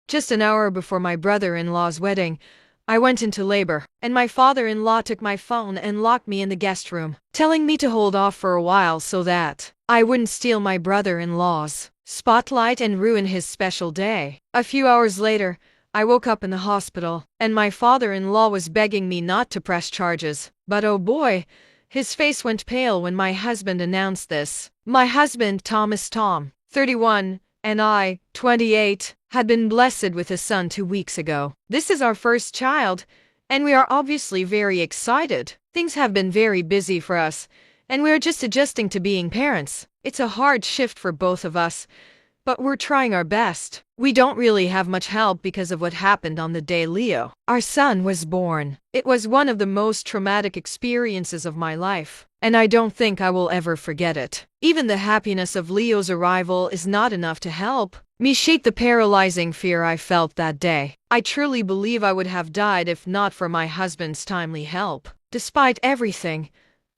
Just an hour before my brother-in-law's wedding, I went into labor, and my father-in-law took my phone and locked me in the guest room, telling me to hold off for a while so that I wouldn't steal my brother-in-law's spotlight and ruin his special day. A few hours later, I woke up in the hospital, and my father-in-law was begging me not to press charges. But oh boy, his face went pale when my husband announced this. My husband, Tom, 31, and I, 28, had been blessed with a son 2 weeks ago. This is our first child, and we are obviously very excited. Things have been very busy for us, and we're just adjusting to being parents. It's a hard shift for both of us, but we're trying our best. We don't really have much help because of what happened on the day Leo, our son, was born. It was one of the most traumatic experiences of my life, and I don't think I will ever forget it. Even the happiness of Leo's arrival is not enough to help me shake the paralyzing fear I felt that day. I truly believe I would have died if not for my husband's timely help. Despite everything,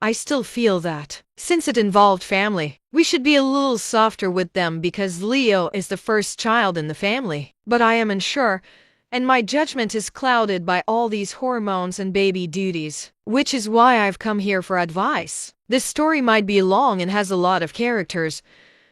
I still feel that, since it involved family, we should be a little softer with them because Leo is the first child in the family. But I am unsure, and my judgment is clouded by all these hormones and baby duties, which is why I've come here for advice. This story might be long and has a lot of characters,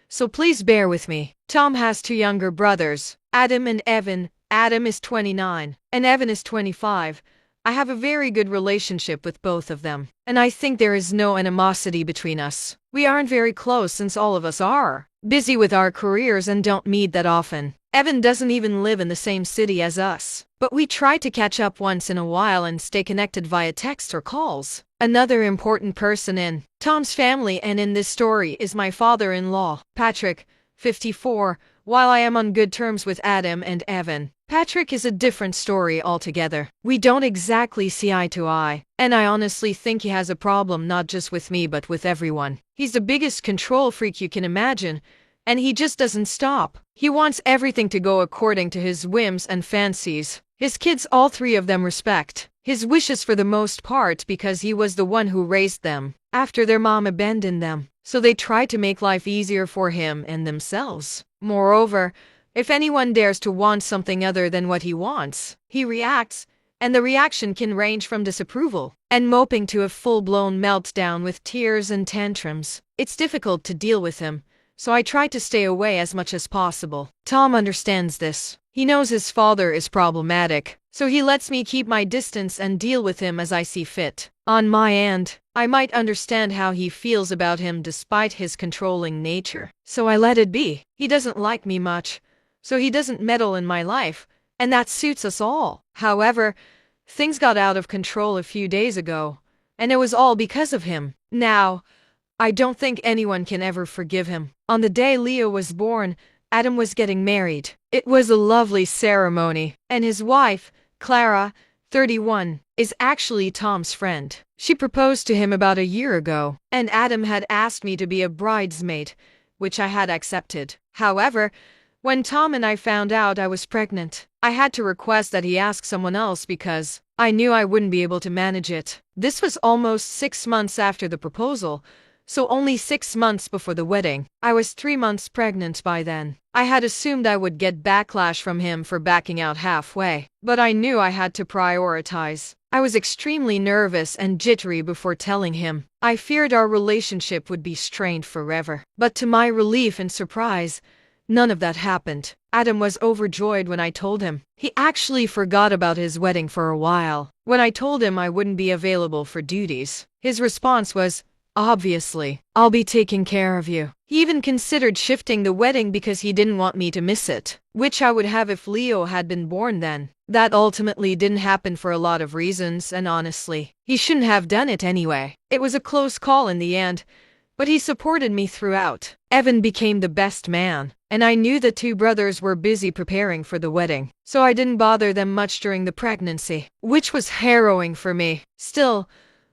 so please bear with me. Tom has 2 younger brothers, Adam and Evan. Adam is 29, and Evan is 25. I have a very good relationship with both of them, and I think there is no animosity between us. We aren't very close since all of us are busy with our careers and don't meet that often. Evan doesn't even live in the same city as us, but we try to catch up once in a while and stay connected via text or calls. Another important person in Tom's family and in this story is my father-in-law, Patrick, 54. While I am on good terms with Adam and Evan, Patrick is a different story altogether. We don't exactly see eye to eye, and I honestly think he has a problem not just with me but with everyone. He's the biggest control freak you can imagine, and he just doesn't stop. He wants everything to go according to his whims and fancies. His kids, all 3 of them, respect his wishes for the most part because he was the one who raised them after their mom abandoned them, so they try to make life easier for him and themselves. Moreover, if anyone dares to want something other than what he wants, he reacts, and the reaction can range from disapproval and moping to a full-blown meltdown with tears and tantrums. It's difficult to deal with him, so I try to stay away as much as possible. Tom understands this. He knows his father is problematic, so he lets me keep my distance and deal with him as I see fit. On my end, I might understand how he feels about him despite his controlling nature, so I let it be. He doesn't like me much, so he doesn't meddle in my life, and that suits us all. However, things got out of control a few days ago, and it was all because of him. Now, I don't think anyone can ever forgive him. On the day Leo was born, Adam was getting married. It was a lovely ceremony, and his wife, Clara, 31, is actually Tom's friend. She proposed to him about a year ago, and Adam had asked me to be a bridesmaid, which I had accepted. However, when Tom and I found out I was pregnant, I had to request that he ask someone else because I knew I wouldn't be able to manage it. This was almost 6 months after the proposal, so only 6 months before the wedding. I was 3 months pregnant by then. I had assumed I would get backlash from him for backing out halfway, but I knew I had to prioritize. I was extremely nervous and jittery before telling him. I feared our relationship would be strained forever. But to my relief and surprise, none of that happened. Adam was overjoyed when I told him. He actually forgot about his wedding for a while. When I told him I wouldn't be available for duties, his response was, "Obviously, I'll be taking care of you." He even considered shifting the wedding because he didn't want me to miss it, which I would have if Leo had been born then. That ultimately didn't happen for a lot of reasons, and honestly, he shouldn't have done it anyway. It was a close call in the end, but he supported me throughout. Evan became the best man, and I knew the 2 brothers were busy preparing for the wedding, so I didn't bother them much during the pregnancy, which was harrowing for me. Still,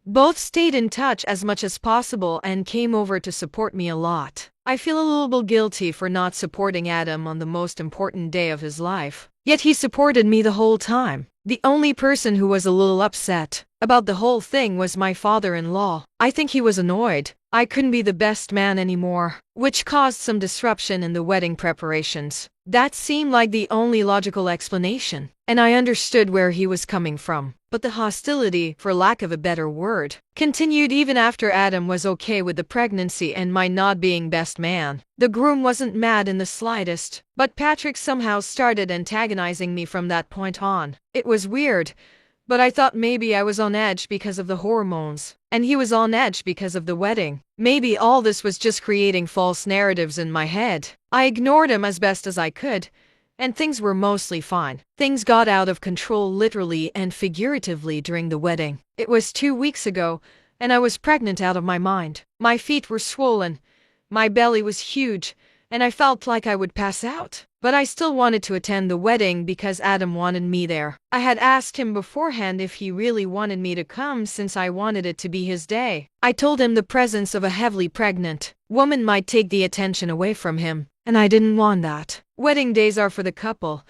both stayed in touch as much as possible and came over to support me a lot. I feel a little guilty for not supporting Adam on the most important day of his life. Yet he supported me the whole time. The only person who was a little upset about the whole thing was my father-in-law. I think he was annoyed I couldn't be the best man anymore, which caused some disruption in the wedding preparations. That seemed like the only logical explanation, and I understood where he was coming from. But the hostility, for lack of a better word, continued even after Adam was okay with the pregnancy and my not being best man. The groom wasn't mad in the slightest, but Patrick somehow started antagonizing me from that point on. It was weird, but I thought maybe I was on edge because of the hormones, and he was on edge because of the wedding. Maybe all this was just creating false narratives in my head. I ignored him as best as I could, and things were mostly fine. Things got out of control literally and figuratively during the wedding. It was 2 weeks ago, and I was pregnant out of my mind. My feet were swollen, my belly was huge, and I felt like I would pass out. But I still wanted to attend the wedding because Adam wanted me there. I had asked him beforehand if he really wanted me to come since I wanted it to be his day. I told him the presence of a heavily pregnant woman might take the attention away from him, and I didn't want that. Wedding days are for the couple,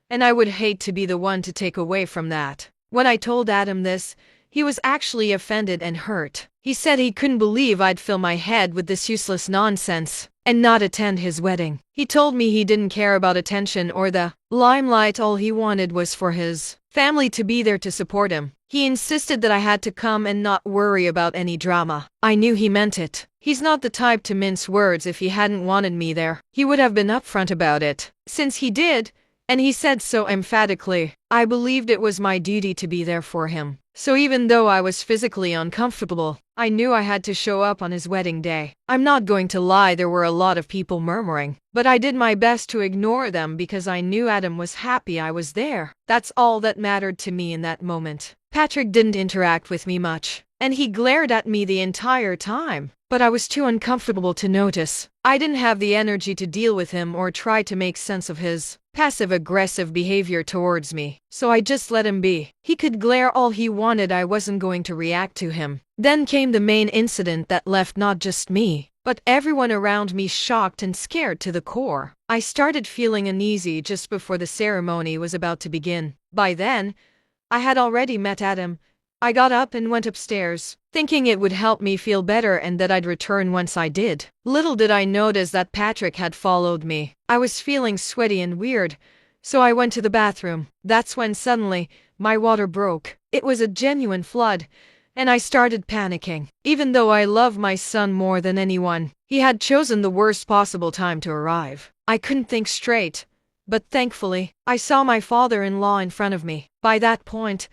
and I would hate to be the one to take away from that. When I told Adam this, he was actually offended and hurt. He said he couldn't believe I'd fill my head with this useless nonsense and not attend his wedding. He told me he didn't care about attention or the limelight. All he wanted was for his family to be there to support him. He insisted that I had to come and not worry about any drama. I knew he meant it. He's not the type to mince words. If he hadn't wanted me there, he would have been upfront about it. Since he did, and he said so emphatically, I believed it was my duty to be there for him. So even though I was physically uncomfortable, I knew I had to show up on his wedding day. I'm not going to lie, there were a lot of people murmuring, but I did my best to ignore them because I knew Adam was happy I was there. That's all that mattered to me in that moment. Patrick didn't interact with me much, and he glared at me the entire time, but I was too uncomfortable to notice. I didn't have the energy to deal with him or try to make sense of his passive-aggressive behavior towards me, so I just let him be. He could glare all he wanted, I wasn't going to react to him. Then came the main incident that left not just me, but everyone around me shocked and scared to the core. I started feeling uneasy just before the ceremony was about to begin. By then, I had already met Adam. I got up and went upstairs, thinking it would help me feel better and that I'd return once I did. Little did I notice that Patrick had followed me. I was feeling sweaty and weird, so I went to the bathroom. That's when suddenly, my water broke. It was a genuine flood, and I started panicking. Even though I love my son more than anyone, he had chosen the worst possible time to arrive. I couldn't think straight, but thankfully, I saw my father-in-law in front of me. By that point,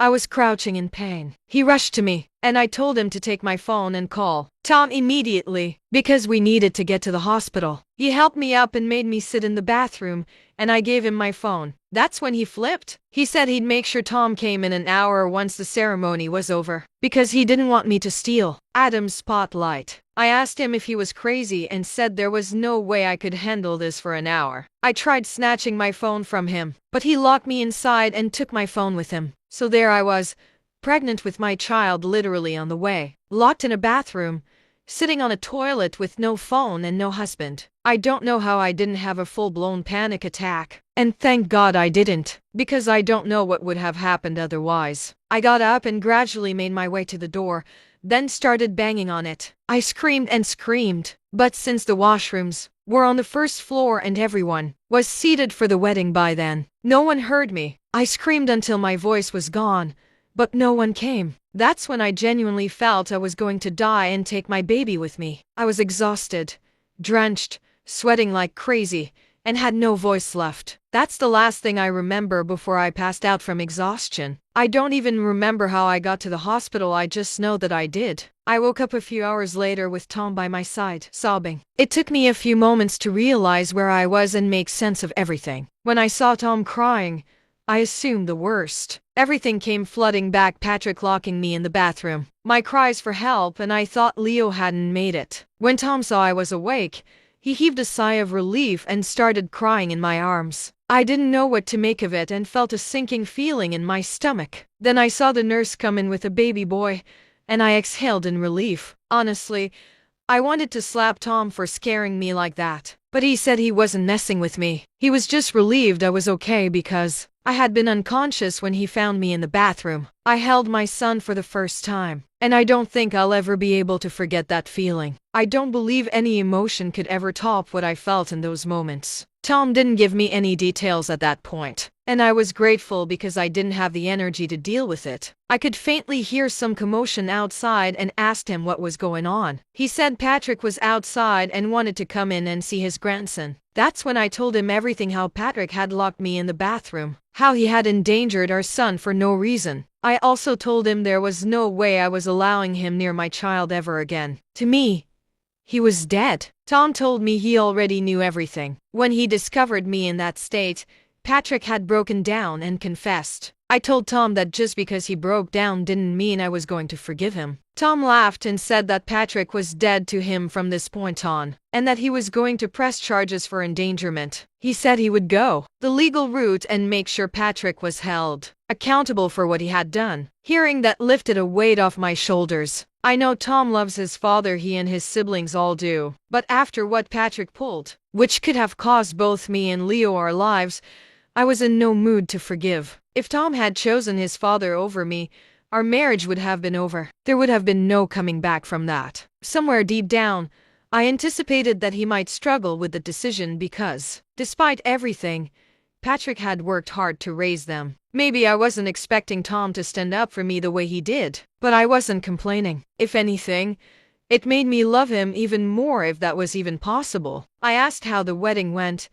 I was crouching in pain. He rushed to me, and I told him to take my phone and call Tom immediately, because we needed to get to the hospital. He helped me up and made me sit in the bathroom, and I gave him my phone. That's when he flipped. He said he'd make sure Tom came in an hour once the ceremony was over, because he didn't want me to steal Adam's spotlight. I asked him if he was crazy and said there was no way I could handle this for an hour. I tried snatching my phone from him, but he locked me inside and took my phone with him. So there I was, pregnant with my child literally on the way, locked in a bathroom, sitting on a toilet with no phone and no husband. I don't know how I didn't have a full-blown panic attack. And thank God I didn't, because I don't know what would have happened otherwise. I got up and gradually made my way to the door, then started banging on it. I screamed and screamed, but since the washrooms were on the first floor and everyone was seated for the wedding by then, no one heard me. I screamed until my voice was gone, but no one came. That's when I genuinely felt I was going to die and take my baby with me. I was exhausted, drenched, sweating like crazy, and had no voice left. That's the last thing I remember before I passed out from exhaustion. I don't even remember how I got to the hospital, I just know that I did. I woke up a few hours later with Tom by my side, sobbing. It took me a few moments to realize where I was and make sense of everything. When I saw Tom crying, I assumed the worst. Everything came flooding back, Patrick locking me in the bathroom, my cries for help, and I thought Leo hadn't made it. When Tom saw I was awake, he heaved a sigh of relief and started crying in my arms. I didn't know what to make of it and felt a sinking feeling in my stomach. Then I saw the nurse come in with a baby boy, and I exhaled in relief. Honestly, I wanted to slap Tom for scaring me like that, but he said he wasn't messing with me. He was just relieved I was okay because I had been unconscious when he found me in the bathroom. I held my son for the first time, and I don't think I'll ever be able to forget that feeling. I don't believe any emotion could ever top what I felt in those moments. Tom didn't give me any details at that point, and I was grateful because I didn't have the energy to deal with it. I could faintly hear some commotion outside and asked him what was going on. He said Patrick was outside and wanted to come in and see his grandson. That's when I told him everything, how Patrick had locked me in the bathroom, how he had endangered our son for no reason. I also told him there was no way I was allowing him near my child ever again. To me, he was dead. Tom told me he already knew everything. When he discovered me in that state, Patrick had broken down and confessed. I told Tom that just because he broke down didn't mean I was going to forgive him. Tom laughed and said that Patrick was dead to him from this point on, and that he was going to press charges for endangerment. He said he would go the legal route and make sure Patrick was held accountable for what he had done. Hearing that lifted a weight off my shoulders. I know Tom loves his father, he and his siblings all do, but after what Patrick pulled, which could have cost both me and Leo our lives, I was in no mood to forgive. If Tom had chosen his father over me, our marriage would have been over. There would have been no coming back from that. Somewhere deep down, I anticipated that he might struggle with the decision because, despite everything, Patrick had worked hard to raise them. Maybe I wasn't expecting Tom to stand up for me the way he did, but I wasn't complaining. If anything, it made me love him even more, if that was even possible. I asked how the wedding went,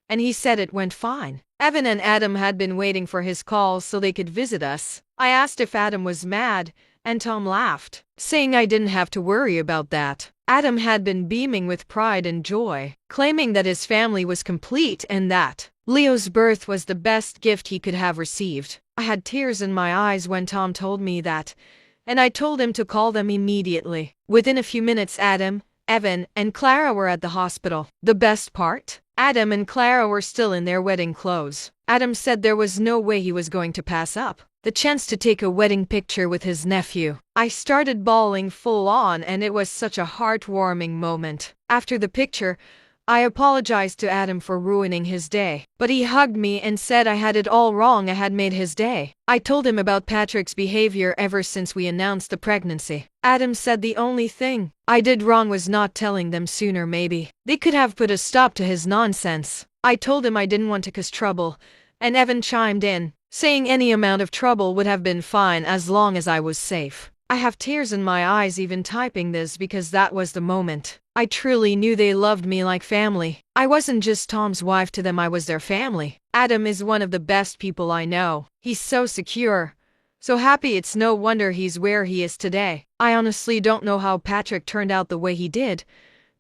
and he said it went fine. Evan and Adam had been waiting for his call so they could visit us. I asked if Adam was mad, and Tom laughed, saying I didn't have to worry about that. Adam had been beaming with pride and joy, claiming that his family was complete and that Leo's birth was the best gift he could have received. I had tears in my eyes when Tom told me that, and I told him to call them immediately. Within a few minutes, Adam, Evan, and Clara were at the hospital. The best part? Adam and Clara were still in their wedding clothes. Adam said there was no way he was going to pass up the chance to take a wedding picture with his nephew. I started bawling full on, and it was such a heartwarming moment. After the picture, I apologized to Adam for ruining his day, but he hugged me and said I had it all wrong. I had made his day. I told him about Patrick's behavior ever since we announced the pregnancy. Adam said the only thing I did wrong was not telling them sooner. Maybe they could have put a stop to his nonsense. I told him I didn't want to cause trouble, and Evan chimed in, saying any amount of trouble would have been fine as long as I was safe. I have tears in my eyes even typing this because that was the moment I truly knew they loved me like family. I wasn't just Tom's wife to them, I was their family. Adam is one of the best people I know. He's so secure, so happy, it's no wonder he's where he is today. I honestly don't know how Patrick turned out the way he did,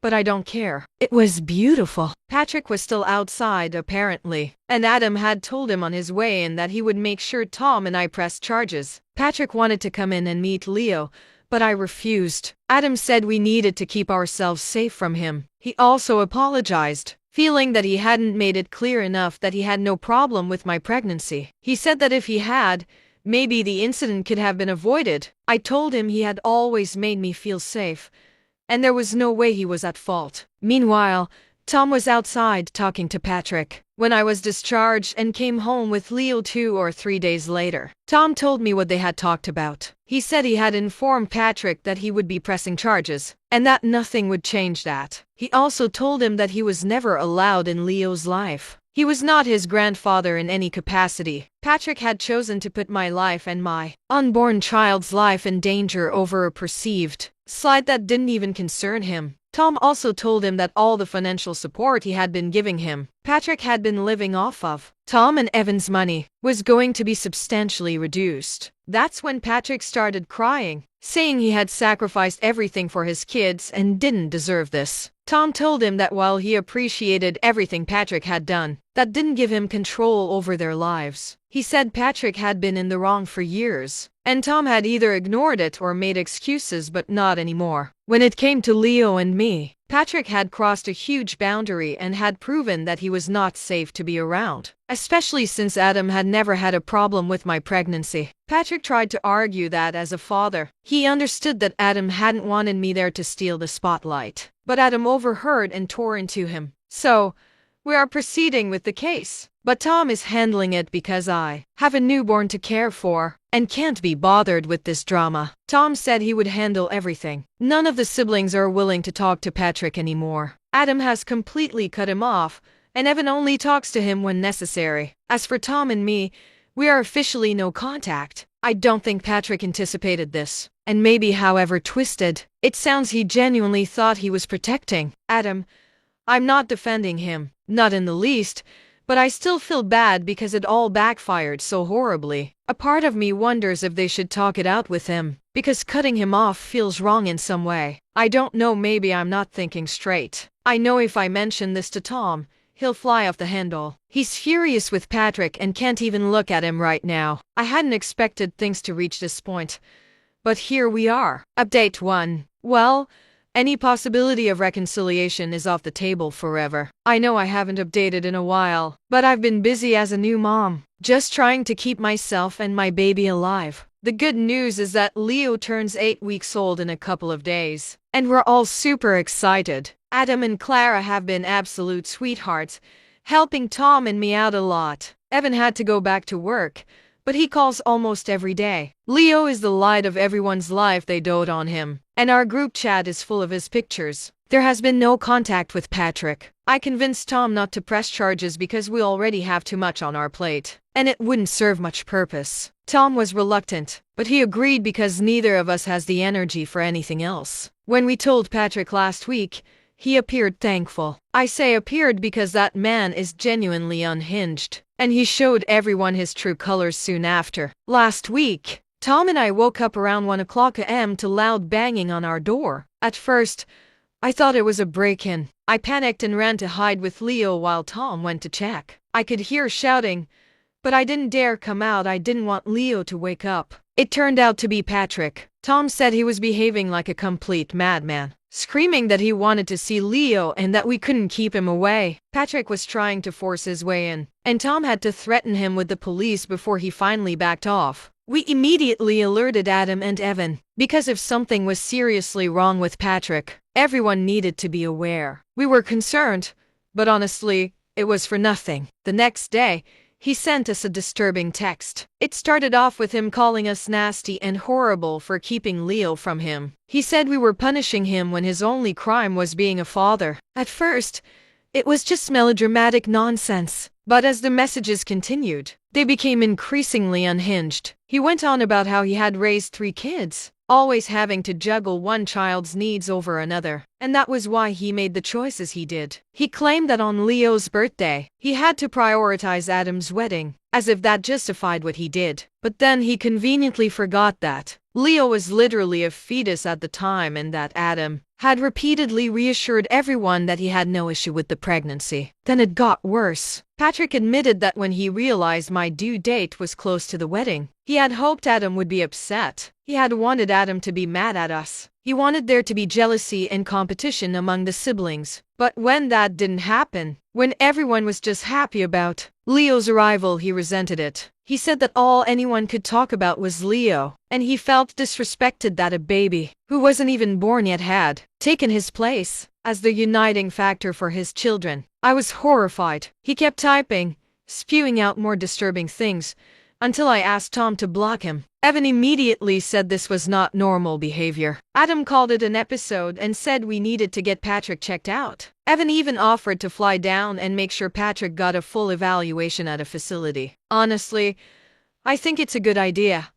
but I don't care. It was beautiful. Patrick was still outside, apparently, and Adam had told him on his way in that he would make sure Tom and I pressed charges. Patrick wanted to come in and meet Leo, but I refused. Adam said we needed to keep ourselves safe from him. He also apologized, feeling that he hadn't made it clear enough that he had no problem with my pregnancy. He said that if he had, maybe the incident could have been avoided. I told him he had always made me feel safe, and there was no way he was at fault. Meanwhile, Tom was outside talking to Patrick. When I was discharged and came home with Leo 2 or 3 days later, Tom told me what they had talked about. He said he had informed Patrick that he would be pressing charges, and that nothing would change that. He also told him that he was never allowed in Leo's life. He was not his grandfather in any capacity. Patrick had chosen to put my life and my unborn child's life in danger over a perceived slight that didn't even concern him. Tom also told him that all the financial support he had been giving him, Patrick had been living off of, Tom and Evan's money, was going to be substantially reduced. That's when Patrick started crying, saying he had sacrificed everything for his kids and didn't deserve this. Tom told him that while he appreciated everything Patrick had done, that didn't give him control over their lives. He said Patrick had been in the wrong for years, and Tom had either ignored it or made excuses, but not anymore. When it came to Leo and me, Patrick had crossed a huge boundary and had proven that he was not safe to be around, especially since Adam had never had a problem with my pregnancy. Patrick tried to argue that as a father, he understood that Adam hadn't wanted me there to steal the spotlight, but Adam overheard and tore into him. So, we are proceeding with the case. But Tom is handling it because I have a newborn to care for and can't be bothered with this drama. Tom said he would handle everything. None of the siblings are willing to talk to Patrick anymore. Adam has completely cut him off, and Evan only talks to him when necessary. As for Tom and me, we are officially no contact. I don't think Patrick anticipated this. And maybe, however twisted, it sounds, he genuinely thought he was protecting Adam. I'm not defending him, not in the least, but I still feel bad because it all backfired so horribly. A part of me wonders if they should talk it out with him, because cutting him off feels wrong in some way. I don't know, maybe I'm not thinking straight. I know if I mention this to Tom, he'll fly off the handle. He's furious with Patrick and can't even look at him right now. I hadn't expected things to reach this point, but here we are. Update 1. Well, any possibility of reconciliation is off the table forever. I know I haven't updated in a while, but I've been busy as a new mom, just trying to keep myself and my baby alive. The good news is that Leo turns 8 weeks old in a couple of days, and we're all super excited. Adam and Clara have been absolute sweethearts, helping Tom and me out a lot. Evan had to go back to work, but he calls almost every day. Leo is the light of everyone's life, they dote on him, and our group chat is full of his pictures. There has been no contact with Patrick. I convinced Tom not to press charges because we already have too much on our plate, and it wouldn't serve much purpose. Tom was reluctant, but he agreed because neither of us has the energy for anything else. When we told Patrick last week, he appeared thankful. I say appeared because that man is genuinely unhinged, and he showed everyone his true colors soon after. Last week, Tom and I woke up around 1 o'clock a.m. to loud banging on our door. At first, I thought it was a break-in. I panicked and ran to hide with Leo while Tom went to check. I could hear shouting, but I didn't dare come out. I didn't want Leo to wake up. It turned out to be Patrick. Tom said he was behaving like a complete madman, screaming that he wanted to see Leo and that we couldn't keep him away. Patrick was trying to force his way in, and Tom had to threaten him with the police before he finally backed off. We immediately alerted Adam and Evan, because if something was seriously wrong with Patrick, everyone needed to be aware. We were concerned, but honestly, it was for nothing. The next day, he sent us a disturbing text. It started off with him calling us nasty and horrible for keeping Leo from him. He said we were punishing him when his only crime was being a father. At first, it was just melodramatic nonsense. But as the messages continued, they became increasingly unhinged. He went on about how he had raised 3 kids, always having to juggle one child's needs over another, and that was why he made the choices he did. He claimed that on Leo's birthday, he had to prioritize Adam's wedding, as if that justified what he did. But then he conveniently forgot that Leo was literally a fetus at the time and that Adam had repeatedly reassured everyone that he had no issue with the pregnancy. Then it got worse. Patrick admitted that when he realized my due date was close to the wedding, he had hoped Adam would be upset. He had wanted Adam to be mad at us. He wanted there to be jealousy and competition among the siblings. But when that didn't happen, when everyone was just happy about Leo's arrival, he resented it. He said that all anyone could talk about was Leo, and he felt disrespected that a baby, who wasn't even born yet, had taken his place as the uniting factor for his children. I was horrified. He kept typing, spewing out more disturbing things, until I asked Tom to block him. Evan immediately said this was not normal behavior. Adam called it an episode and said we needed to get Patrick checked out. Evan even offered to fly down and make sure Patrick got a full evaluation at a facility. Honestly, I think it's a good idea,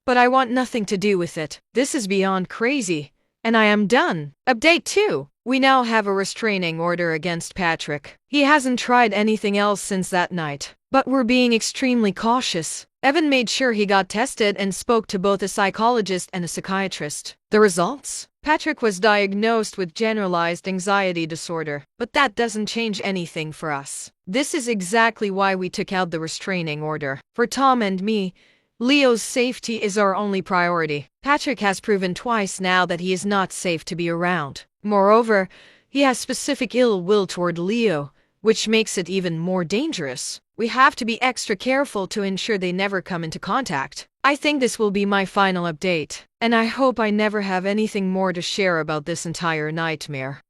but I want nothing to do with it. This is beyond crazy, and I am done. Update 2. We now have a restraining order against Patrick. He hasn't tried anything else since that night, but we're being extremely cautious. Evan made sure he got tested and spoke to both a psychologist and a psychiatrist. The results? Patrick was diagnosed with generalized anxiety disorder, but that doesn't change anything for us. This is exactly why we took out the restraining order. For Tom and me, Leo's safety is our only priority. Patrick has proven twice now that he is not safe to be around. Moreover, he has specific ill will toward Leo, which makes it even more dangerous. We have to be extra careful to ensure they never come into contact. I think this will be my final update, and I hope I never have anything more to share about this entire nightmare.